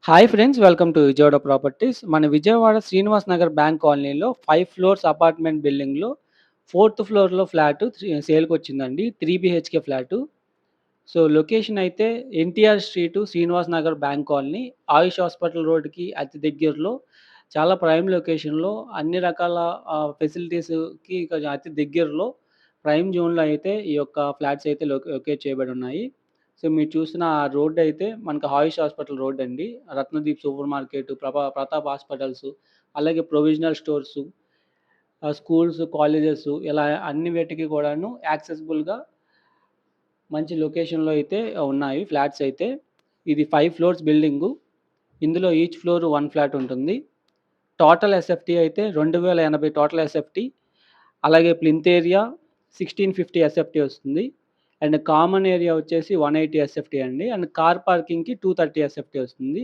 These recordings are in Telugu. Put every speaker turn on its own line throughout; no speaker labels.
Hi friends, welcome to Vijayawada properties. మన విజయవాడ శ్రీనివాస్ నగర్ బ్యాంక్ కాలనీలో 5 ఫ్లోర్స్ అపార్ట్మెంట్ బిల్డింగ్‌లో ఫోర్త్ ఫ్లోర్‌లో ఫ్లాటు సేల్‌కొచ్చిందండి. 3 బీహెచ్‌కే ఫ్లాటు. సో, లొకేషన్ అయితే NTR street, Srinivas Nagar bank colony, Ayush hospital రోడ్‌కి అతి దగ్గరలో చాలా ప్రైమ్ లొకేషన్‌లో అన్ని రకాల ఫెసిలిటీస్‌కి కొంచెం అతి దగ్గరలో ప్రైమ్ జోన్‌లో అయితే ఈ యొక్క ఫ్లాట్స్ అయితే లొకేట్ చేయబడున్నాయి. సో, మీరు చూస్తున్న ఆ రోడ్డయితే మనకు ఆయుష్ హాస్పిటల్ రోడ్డండి. Ratnadeep super market, Pratap hospitals, అలాగే ప్రొవిజనల్ స్టోర్సు, స్కూల్స్, కాలేజెస్ ఇలా అన్ని వేటికి కూడాను యాక్సెసిబుల్‌గా మంచి లొకేషన్‌లో అయితే ఉన్నాయి ఫ్లాట్స్ అయితే. ఇది 5 ఫ్లోర్స్ బిల్డింగు. ఇందులో ఈచ్ ఫ్లోర్ 1 ఫ్లాట్ ఉంటుంది. టోటల్ ఎస్ఎఫ్‌టీ అయితే 2080 టోటల్ ఎస్ఎఫ్‌టీ. అలాగే ప్లింత్ ఏరియా 1650 ఎస్ఎఫ్‌టీ వస్తుంది. అండ్ కామన్ ఏరియా వచ్చేసి 180 ఎస్ఎఫ్‌టీ అండి. అండ్ కార్ పార్కింగ్‌కి 230 ఎస్ఎఫ్‌టీ వస్తుంది.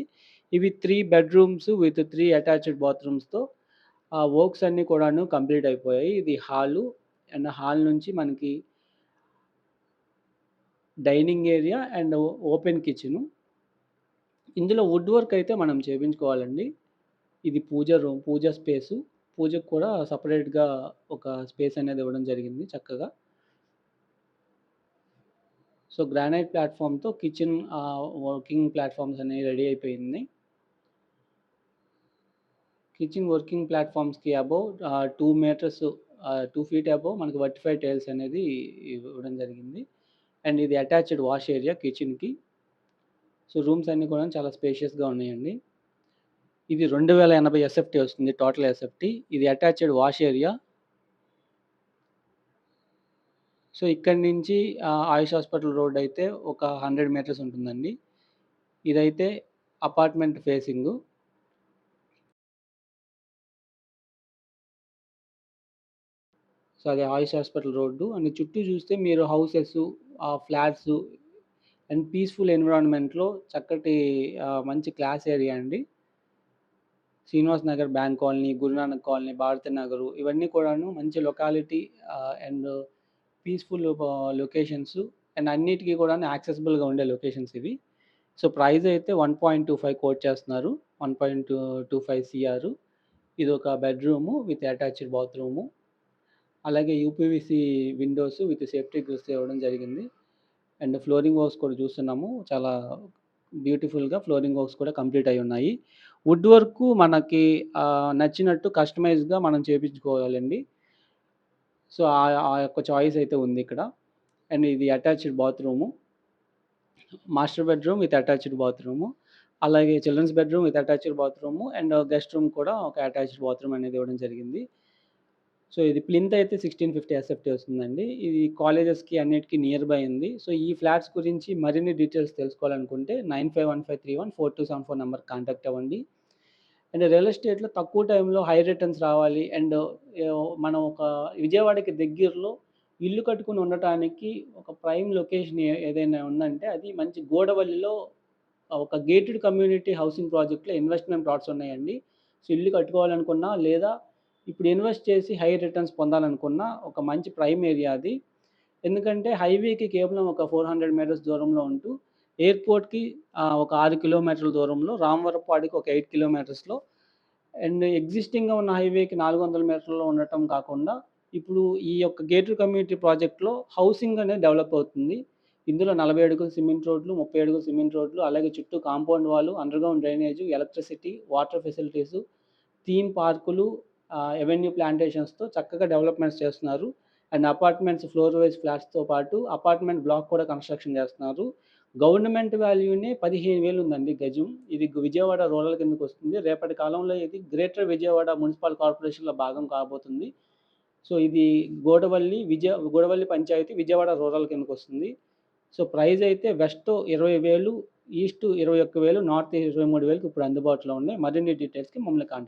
ఇవి 3 బెడ్‌రూమ్స్ విత్ 3 అటాచ్డ్ బాత్రూమ్స్‌తో వర్క్స్ అన్నీ కూడాను కంప్లీట్ అయిపోయాయి. ఇది హాలు. అండ్ హాల్ నుంచి మనకి dining area and open kitchen. ఇందులో వుడ్ వర్క్ అయితే మనం చేపించుకోవాలండి. ఇది పూజ స్పేసు. పూజకు కూడా సెపరేట్‌గా ఒక స్పేస్ అనేది ఇవ్వడం జరిగింది చక్కగా. సో, గ్రానైట్ ప్లాట్‌ఫార్మ్‌తో కిచెన్ వర్కింగ్ ప్లాట్‌ఫార్మ్స్ అనేవి రెడీ అయిపోయింది. కిచెన్ వర్కింగ్ ప్లాట్‌ఫార్మ్స్‌కి అబోవ్ 2 మీటర్స్ 2 ఫీట్ అబోవ్ మనకి వర్టిఫై టైల్స్ అనేది ఇవ్వడం జరిగింది. అండ్ ఇది అటాచ్డ్ వాష్ ఏరియా కిచెన్‌కి. సో, రూమ్స్ అన్నీ కూడా చాలా స్పేషియస్‌గా ఉన్నాయండి. ఇది 2080 ఎస్ఎఫ్‌టీ వస్తుంది టోటల్ ఎస్ఎఫ్‌టీ. ఇది అటాచ్డ్ వాష్ ఏరియా. సో, ఇక్కడి నుంచి ఆయుష్ హాస్పిటల్ రోడ్ అయితే ఒక 100 మీటర్స్ ఉంటుందండి. ఇదైతే అపార్ట్మెంట్ ఫేసింగు. సో, అది ఆయుష్ హాస్పిటల్ రోడ్డు. అండ్ చుట్టూ చూస్తే మీరు హౌసెసు, ఫ్లాట్సు అండ్ పీస్‌ఫుల్ ఎన్విరాన్మెంట్‌లో చక్కటి మంచి క్లాస్ ఏరియా అండి. Srinivas Nagar bank colony, Guru Nanak colony, Bharathi Nagar ఇవన్నీ కూడాను మంచి locality and peaceful locations and అన్నిటికి కూడాను యాక్సెసిబుల్‌గా ఉండే లొకేషన్స్ ఇవి. సో, ప్రైస్ అయితే 1.25 కోట్ చేస్తున్నారు. 1.25 సీఆర్. ఇదొక బెడ్‌రూము విత్ అటాచ్డ్ బాత్రూము. అలాగే UPVC windows with safety grills ఇవ్వడం జరిగింది. అండ్ ఫ్లోరింగ్ వర్క్స్ కూడా చూస్తున్నాము. చాలా బ్యూటిఫుల్‌గా ఫ్లోరింగ్ వర్క్స్ కూడా కంప్లీట్ అయ్యున్నాయి. వుడ్ వర్కు మనకి నచ్చినట్టు కస్టమైజ్డ్‌గా మనం చేపించుకోవాలండి. సో, ఆ యొక్క చాయిస్ అయితే ఉందిక్కడ. అండ్ ఇది attached bathroom. Master bedroom with attached bathroom. అలాగే children's bedroom with attached bathroom and guest room కూడా ఒక అటాచ్డ్ బాత్రూమ్ అనేది ఇవ్వడం జరిగింది. సో, ఇది ప్లింత్ అయితే 1650 ఎస్ఎఫ్‌టీ వస్తుందండి. ఇది కాలేజెస్‌కి అన్నిటికి నియర్ బై ఉంది. సో, ఈ ఫ్లాట్స్ గురించి మరిన్ని డీటెయిల్స్ తెలుసుకోవాలనుకుంటే 9515314274 నంబర్‌కి కాంటాక్ట్ అవ్వండి. అండ్ రియల్ ఎస్టేట్‌లో తక్కువ టైంలో హై రిటర్న్స్ రావాలి అండ్ మనం ఒక విజయవాడకి దగ్గరలో ఇల్లు కట్టుకొని ఉండటానికి ఒక ప్రైమ్ లొకేషన్ ఏదైనా ఉందంటే అది మంచి గూడవల్లిలో ఒక గేటెడ్ కమ్యూనిటీ హౌసింగ్ ప్రాజెక్ట్‌లో ఇన్వెస్ట్‌మెంట్ ప్లాట్స్ ఉన్నాయండి. సో, ఇల్లు కట్టుకోవాలనుకున్నా లేదా ఇప్పుడు ఇన్వెస్ట్ చేసి హై రిటర్న్స్ పొందాలనుకున్నా ఒక మంచి ప్రైమ్ ఏరియా అది. ఎందుకంటే హైవేకి కేవలం ఒక 400 మీటర్స్ దూరంలో ఉంటూ ఎయిర్‌పోర్ట్‌కి ఒక 6 కిలోమీటర్ల దూరంలో, రామవరపాడికి ఒక 8 కిలోమీటర్స్‌లో అండ్ ఎగ్జిస్టింగ్‌గా ఉన్న హైవేకి 400 మీటర్లలో ఉండటం కాకుండా, ఇప్పుడు ఈ యొక్క గేటెడ్ కమ్యూనిటీ ప్రాజెక్ట్‌లో హౌసింగ్ అనేది డెవలప్ అవుతుంది. ఇందులో 40 అడుగుల సిమెంట్ రోడ్లు, 30 అడుగుల సిమెంట్ రోడ్లు, అలాగే చుట్టూ compound wall, underground drainage, electricity, water facilities, theme పార్కులు, అవెన్యూ ప్లాంటేషన్స్‌తో చక్కగా డెవలప్‌మెంట్స్ చేస్తున్నారు. అండ్ అపార్ట్మెంట్స్ ఫ్లోర్ వైస్ ఫ్లాట్స్‌తో పాటు అపార్ట్మెంట్ బ్లాక్ కూడా కన్‌స్ట్రక్షన్ చేస్తున్నారు. గవర్నమెంట్ వాల్యూనే 15,000 ఉందండి గజం. ఇది విజయవాడ రూరల్ కిందకొస్తుంది. రేపటి కాలంలో ఇది గ్రేటర్ విజయవాడ మున్సిపల్ కార్పొరేషన్‌లో భాగం కాబోతుంది. సో, ఇది గూడవల్లి పంచాయతీ విజయవాడ రూరల్ కిందకొస్తుంది. సో, ప్రైస్ అయితే వెస్ట్ 20,000, ఈస్ట్ 21,000, నార్త్ 23,000కి ఇప్పుడు అందుబాటులో ఉన్నాయి. మరిన్ని డీటెయిల్స్‌కి మమ్మల్ని కాంటాక్ట్